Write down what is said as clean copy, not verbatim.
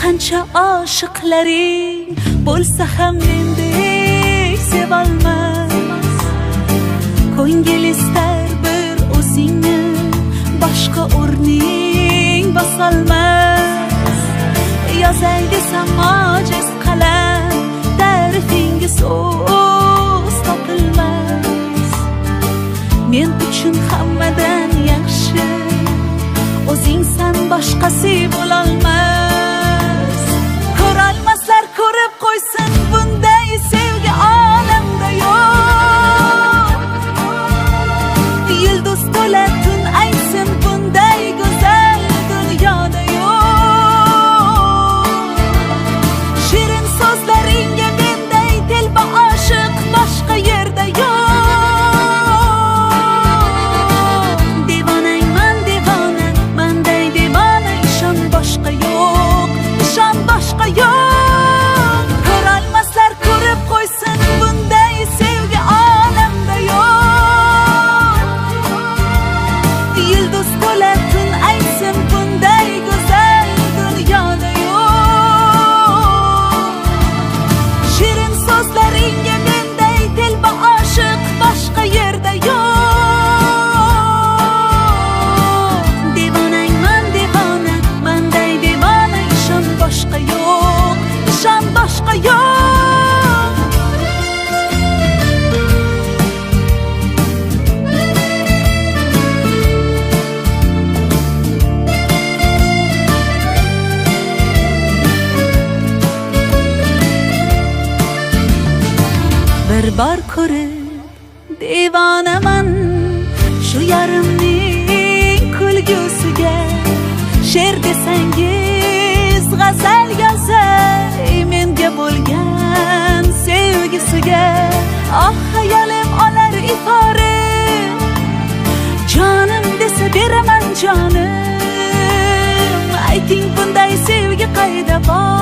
qancha oshiqlaring bo'lsa ham mendek sevolmas. Ko'ngil istar bir o'zingni, boshqa o'rning bosolmas. Yozay desam ojiz qalam, ta'rifinga so'z topilmas. Men uchun hammadan yaxshi o'zingsan, boshqasi bo'lolmas. Ko'rolmaslar ko'rib qo'ysin, bunday sevgi olamda yo'q. Yulduz to'la tun aytsin, bunday go'zal dunyoda yo'q. Shirin so'zlaringga menday telba oshiq boshqa yerda yo'q. Boshqa yo'q, ishon boshqa yo'q. Ko'rolmaslar ko'rib qo'ysin, bunday sevgi olamda yo'q. Yulduz to'la tun aytsin, bunday go'zal dunyoda yo'q. Shirin so'zlaringga menday telba oshiq boshqa yerda yo'q. Boshqa yo'q, ishon boshqa yo'q. Bir bor ko'rib devonaman shu yarimning kulgusiga. She'r desangiz g'azal yozay menga bo'lgan sevgisiga. Oh hayolim olar ifora, jonim desa beraman jonim. Ayting bunday sevgi qayda bor?